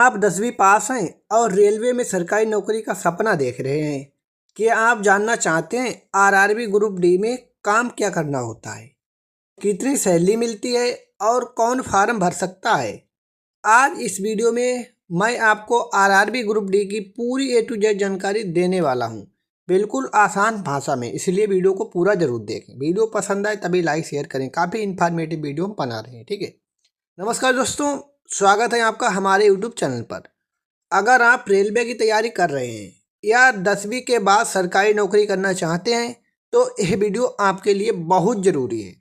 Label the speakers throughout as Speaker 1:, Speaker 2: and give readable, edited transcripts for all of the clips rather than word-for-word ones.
Speaker 1: आप 10वीं पास हैं और रेलवे में सरकारी नौकरी का सपना देख रहे हैं। क्या आप जानना चाहते हैं आरआरबी ग्रुप डी में काम क्या करना होता है, कितनी सैलरी मिलती है और कौन फॉर्म भर सकता है। आज इस वीडियो में मैं आपको आरआरबी ग्रुप डी की पूरी ए टू जेड जानकारी देने वाला हूं, बिल्कुल आसान भाषा में। इसलिए वीडियो को पूरा जरूर देखें। वीडियो पसंद आए तभी लाइक शेयर करें। काफ़ी इन्फॉर्मेटिव वीडियो हम बना रहे हैं, ठीक है। नमस्कार दोस्तों, स्वागत है आपका हमारे यूट्यूब चैनल पर। अगर आप रेलवे की तैयारी कर रहे हैं या 10वीं के बाद सरकारी नौकरी करना चाहते हैं तो यह वीडियो आपके लिए बहुत ज़रूरी है।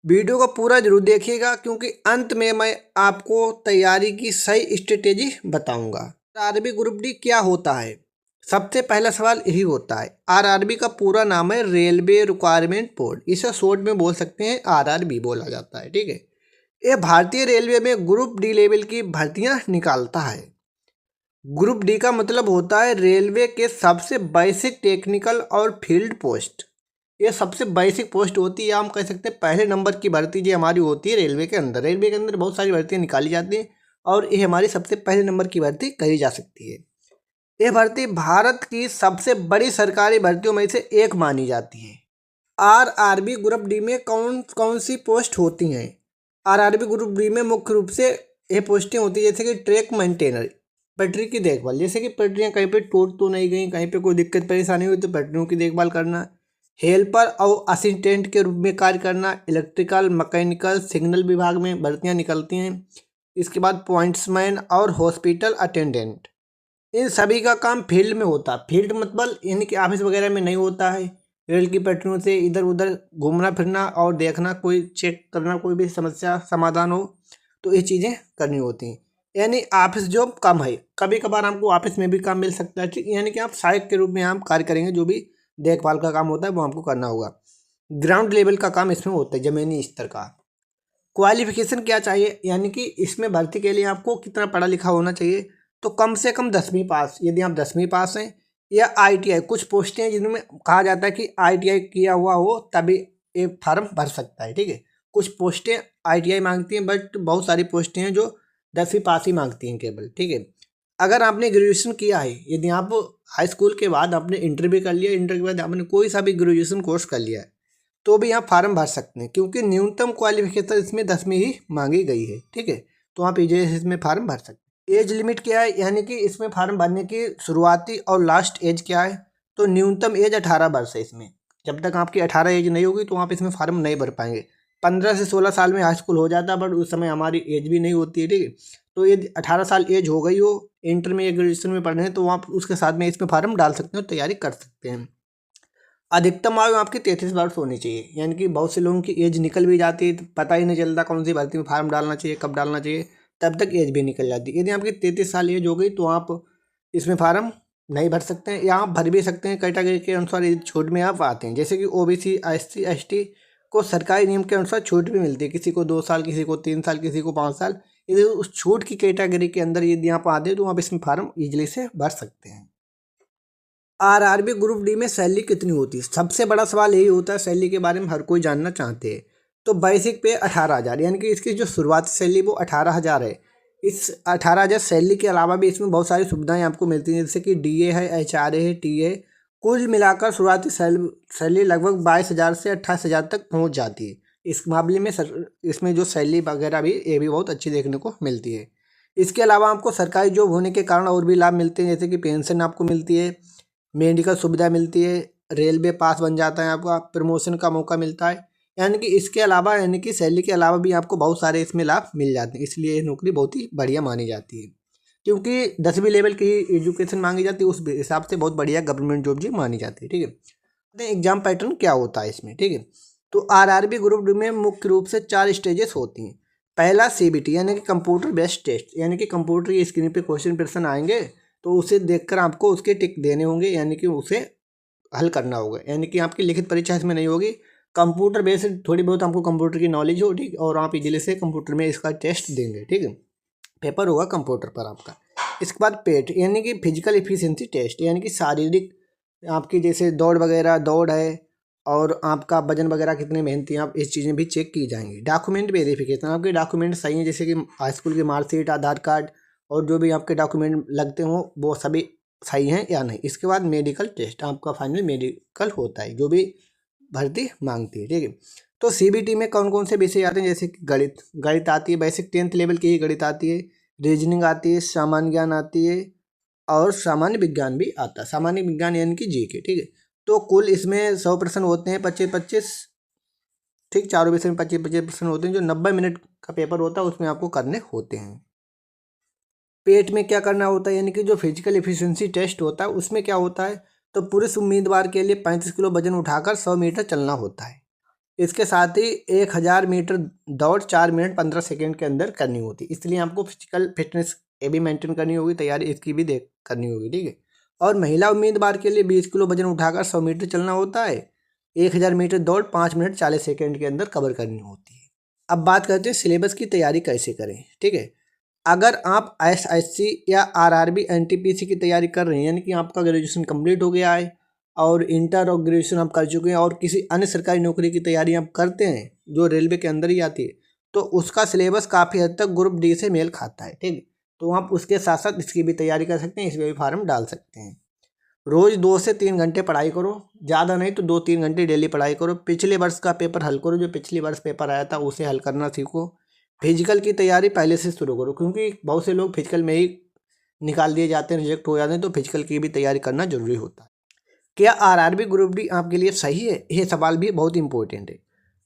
Speaker 1: वीडियो को पूरा जरूर देखिएगा क्योंकि अंत में मैं आपको तैयारी की सही स्ट्रेटेजी बताऊंगा। आरआरबी ग्रुप डी क्या होता है? सबसे पहला सवाल यही होता है। आरआरबी का पूरा नाम है रेलवे रिक्वायरमेंट बोर्ड। इसे शॉर्ट में बोल सकते हैं आरआरबी बोला जाता है, ठीक है। यह भारतीय रेलवे में ग्रुप डी लेवल की भर्तियां निकालता है। ग्रुप डी का मतलब होता है रेलवे के सबसे बेसिक टेक्निकल और फील्ड पोस्ट। ये सबसे बेसिक पोस्ट होती है, हम कह सकते हैं पहले नंबर की भर्ती जो हमारी होती है रेलवे के अंदर। रेलवे के अंदर बहुत सारी भर्तियाँ निकाली जाती हैं और ये हमारी सबसे पहले नंबर की भर्ती कही जा सकती है। यह भर्ती भारत की सबसे बड़ी सरकारी भर्तियों में से एक मानी जाती है। आरआरबी ग्रुप डी में कौन कौन सी पोस्ट होती हैं? आरआरबी ग्रुप डी में मुख्य रूप से ये पोस्टें होती है जैसे कि ट्रैक मेंटेनर, पटरी की देखभाल। जैसे कि पटरियाँ कहीं पे टूट तो नहीं गई, कहीं पे कोई दिक्कत परेशानी हुई तो पटरियों की देखभाल करना। हेल्पर और असिस्टेंट के रूप में कार्य करना। इलेक्ट्रिकल, मैकेनिकल, सिग्नल विभाग में भर्तियाँ निकलती हैं। इसके बाद पॉइंट्समैन और हॉस्पिटल अटेंडेंट, इन सभी का काम फील्ड में होता है। फील्ड मतलब इनके ऑफिस वगैरह में नहीं होता है। रेल की पटरियों से इधर उधर घूमना फिरना और देखना, कोई चेक करना, कोई भी समस्या समाधान हो तो ये चीज़ें करनी होती हैं। यानी ऑफिस जॉब कम है। कभी कभार आपको ऑफिस में भी काम मिल सकता है, ठीक। यानी कि आप सहायक के रूप में आप कार्य करेंगे, जो भी देखभाल का काम होता है वो आपको करना होगा। ग्राउंड लेवल का काम इसमें होता है, जमीनी स्तर का। क्वालिफिकेशन क्या चाहिए, यानी कि इसमें भर्ती के लिए आपको कितना पढ़ा लिखा होना चाहिए? तो कम से कम 10वीं पास। यदि आप 10वीं पास हैं या आईटीआई, कुछ पोस्टें हैं जिनमें कहा जाता है कि आईटीआई किया हुआ हो तभी ये फार्म भर सकता है, ठीक है। कुछ पोस्टें आईटीआई मांगती हैं, बट बहुत सारी पोस्टें हैं जो 10वीं पास ही मांगती हैं केवल, ठीक है। अगर आपने ग्रेजुएशन किया है, यदि आप हाई स्कूल के बाद आपने इंटर भी कर लिया, इंटर के बाद आपने कोई सा भी ग्रेजुएशन कोर्स कर लिया है, तो भी आप फार्म भर सकते हैं क्योंकि न्यूनतम क्वालिफिकेशन इसमें 10वीं ही मांगी गई है, ठीक है। तो आप इजे इसमें फार्म भर सकते हैं। एज लिमिट क्या है, यानी कि इसमें फार्म भरने की शुरुआती और लास्ट एज क्या है? तो न्यूनतम एज 18 वर्ष है इसमें। जब तक आपकी 18 एज नहीं होगी तो आप इसमें फार्म नहीं भर पाएंगे। 15 से 16 साल में हाई स्कूल हो जाता है, बट उस समय हमारी एज भी नहीं होती है, ठीक है। तो यदि 18 साल एज हो गई हो, इंटर में या ग्रेजुएशन में पढ़ रहे हैं, तो आप उसके साथ में इसमें फार्म डाल सकते हैं और तैयारी कर सकते हैं। अधिकतम आयु आपकी 33 वर्ष होनी चाहिए। यानी कि बहुत से लोगों की एज निकल भी जाती है, तो पता ही नहीं चलता कौन सी भर्ती में फार्म डालना चाहिए, कब डालना चाहिए, तब तक एज भी निकल जाती है। यदि आपकी 33 साल एज हो गई तो आप इसमें फार्म नहीं भर सकते हैं, या आप भर भी सकते हैं। कैटेगरी के अनुसार एज छूट में आप आते हैं। जैसे कि ओबीसी, एससी, एसटी को सरकारी नियम के अनुसार छूट भी मिलती है। किसी को 2 साल, किसी को 3 साल, किसी को 5 साल। यदि उस छूट की कैटेगरी के अंदर यदि आप आते हैं तो आप इसमें फार्म ईजिली से भर सकते हैं। आरआरबी ग्रुप डी में सैलरी कितनी होती है? सबसे बड़ा सवाल यही होता है, सैलरी के बारे में हर कोई जानना चाहते हैं। तो बेसिक पे 18,000, यानी कि इसकी जो शुरुआती सैलरी वो 18,000 है। इस 18,000 सैलरी के अलावा भी इसमें बहुत सारी सुविधाएं आपको मिलती हैं, जैसे कि डीए है, एचआरए है, टीए। कुल मिलाकर शुरुआती सैलरी लगभग 22,000 से 28,000 तक पहुँच जाती है। इस मामले में इसमें जो सैलरी वगैरह भी ये भी बहुत अच्छी देखने को मिलती है। इसके अलावा आपको सरकारी जॉब होने के कारण और भी लाभ मिलते हैं, जैसे कि पेंशन आपको मिलती है, मेडिकल सुविधा मिलती है, रेलवे पास बन जाता है आपका, प्रमोशन का मौका मिलता है। यानी कि इसके अलावा, यानी कि सैलरी के अलावा भी आपको बहुत सारे इसमें लाभ मिल जाते हैं। इसलिए ये नौकरी बहुत ही बढ़िया मानी जाती है, क्योंकि 10वीं लेवल की एजुकेशन मांगी जाती है, उस हिसाब से बहुत बढ़िया गवर्नमेंट जॉब जी मानी जाती है, ठीक है। एग्जाम पैटर्न क्या होता है इसमें, ठीक है। तो आरआरबी ग्रुप डी में मुख्य रूप से 4 स्टेजेस होती हैं। पहला सीबीटी, यानी कि कंप्यूटर बेस्ड टेस्ट, यानी कि कंप्यूटर की स्क्रीन पे क्वेश्चन प्रश्न आएंगे, तो उसे देखकर आपको उसके टिक देने होंगे, यानी कि उसे हल करना होगा। यानी कि आपकी लिखित परीक्षा इसमें नहीं होगी। कंप्यूटर बेस्ड थोड़ी बहुत आपको कंप्यूटर की नॉलेज हो, ठीक, और आप इजीली से कंप्यूटर में इसका टेस्ट देंगे, ठीक है। पेपर होगा कंप्यूटर पर आपका। इसके बाद पेट, यानी कि फिजिकल एफिशिएंसी टेस्ट, यानी कि शारीरिक आपकी जैसे दौड़ वगैरह, दौड़ है और आपका वजन वगैरह कितने मेहनती हैं आप, इस चीज़ें भी चेक की जाएंगी। डॉक्यूमेंट वेरिफिकेशन, आपके डॉक्यूमेंट सही हैं, जैसे कि हाई स्कूल की मार्कशीट, आधार कार्ड और जो भी आपके डॉक्यूमेंट लगते हों वो सभी सही हैं या नहीं। इसके बाद मेडिकल टेस्ट, आपका फाइनल मेडिकल होता है जो भी भर्ती मांगती है, ठीक है। तो सीबीटी में कौन कौन से विषय आते हैं, जैसे कि गणित आती है, बेसिक 10th लेवल की ही गणित आती है, रीजनिंग आती है, सामान्य ज्ञान आती है और सामान्य विज्ञान भी आता है। सामान्य विज्ञान यानी कि जीके, ठीक है। तो कुल इसमें 100 प्रश्न होते हैं, 25-25, ठीक, चारों विषय में 25-25 प्रश्न होते हैं, जो 90 मिनट का पेपर होता है उसमें आपको करने होते हैं। पेट में क्या करना होता है, यानी कि जो फिजिकल एफिशिएंसी टेस्ट होता है उसमें क्या होता है, तो पुरुष उम्मीदवार के लिए 35 किलो वजन उठाकर 100 मीटर चलना होता है। इसके साथ ही 1000 मीटर दौड़ 4 मिनट 15 सेकेंड के अंदर करनी होती है। इसलिए आपको फिजिकल फिटनेस ये भी मेंटेन करनी होगी, तैयारी इसकी भी देख करनी होगी, ठीक है। और महिला उम्मीदवार के लिए 20 किलो वजन उठाकर 100 मीटर चलना होता है। 1000 मीटर दौड़ 5 मिनट 40 सेकेंड के अंदर कवर करनी होती है। अब बात करते हैं सिलेबस की तैयारी कैसे करें, ठीक है। अगर आप एसएससी या आरआरबी एनटीपीसी की तैयारी कर रहे हैं, यानी कि आपका ग्रेजुएशन कंप्लीट हो गया है और इंटर और ग्रेजुएशन आप कर चुके हैं और किसी अन्य सरकारी नौकरी की तैयारी आप करते हैं जो रेलवे के अंदर ही आती है, तो उसका सिलेबस काफ़ी हद तक ग्रुप डी से मेल खाता है, ठीक है। तो आप उसके साथ साथ इसकी भी तैयारी कर सकते हैं, इसमें भी फार्म डाल सकते हैं। रोज़ 2 से 3 घंटे पढ़ाई करो, ज़्यादा नहीं तो 2-3 घंटे डेली पढ़ाई करो। पिछले वर्ष का पेपर हल करो, जो पिछले वर्ष पेपर आया था उसे हल करना सीखो। फिजिकल की तैयारी पहले से शुरू करो, क्योंकि बहुत से लोग फिजिकल में ही निकाल दिए जाते हैं, रिजेक्ट हो जाते हैं, तो फिजिकल की भी तैयारी करना जरूरी होता है। क्या आरआरबी ग्रुप डी आपके लिए सही है, ये सवाल भी बहुत इंपॉर्टेंट है।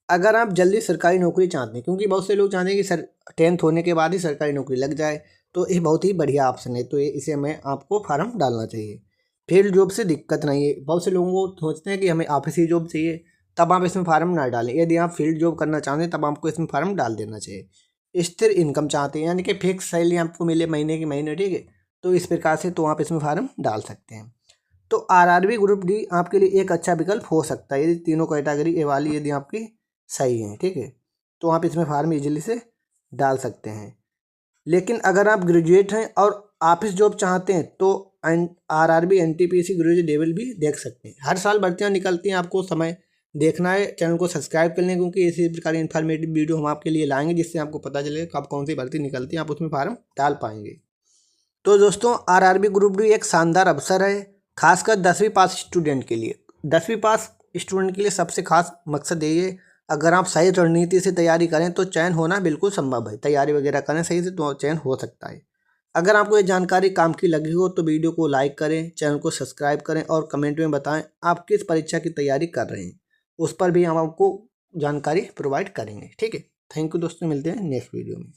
Speaker 1: अगर आप जल्दी सरकारी नौकरी चाहते हैं, क्योंकि बहुत से लोग चाहते हैं कि सर 10th होने के बाद ही सरकारी नौकरी लग जाए, तो ये बहुत ही बढ़िया ऑप्शन है, तो इसे हमें आपको फार्म डालना चाहिए। फील्ड जॉब से दिक्कत नहीं है, बहुत से लोगों को सोचते हैं कि हमें ऑफिसी जॉब चाहिए, तब आप इसमें फार्म ना डालें। यदि आप फील्ड जॉब करना चाहते हैं तब आपको इसमें फार्म डाल देना चाहिए। स्थिर इनकम चाहते हैं, यानी कि फिक्स सैलरी आपको मिले महीने की महीने, ठीक है, तो इस प्रकार से तो आप इसमें फार्म डाल सकते हैं। तो आरआरबी ग्रुप डी आपके लिए एक अच्छा विकल्प हो सकता है, यदि तीनों कैटेगरी ए वाली यदि आपकी सही है, ठीक है, तो आप इसमें फार्म इजीली से डाल सकते हैं। लेकिन अगर आप ग्रेजुएट हैं और ऑफिस जॉब चाहते हैं तो आरआरबी एनटीपीसी ग्रेजुएट लेवल भी देख सकते हैं। हर साल भर्तियां निकलती हैं, आपको समय देखना है, चैनल को सब्सक्राइब कर लें, क्योंकि इसी प्रकार की इन्फॉर्मेटिव वीडियो हम आपके लिए लाएंगे, जिससे आपको पता चलेगा कब कौन सी भर्ती निकलती है, आप उसमें फार्म डाल पाएंगे। तो दोस्तों, आरआरबी ग्रुप डी एक शानदार अवसर है, खासकर 10वीं पास स्टूडेंट के लिए। 10वीं पास स्टूडेंट के लिए सबसे खास मकसद यही है, अगर आप सही रणनीति से तैयारी करें तो चयन होना बिल्कुल संभव है। तैयारी वगैरह करें सही से तो चयन हो सकता है। अगर आपको ये जानकारी काम की लगी हो तो वीडियो को लाइक करें, चैनल को सब्सक्राइब करें और कमेंट में बताएं आप किस परीक्षा की तैयारी कर रहे हैं, उस पर भी हम आपको जानकारी प्रोवाइड करेंगे, ठीक है। थैंक यू दोस्तों, मिलते हैं नेक्स्ट वीडियो में।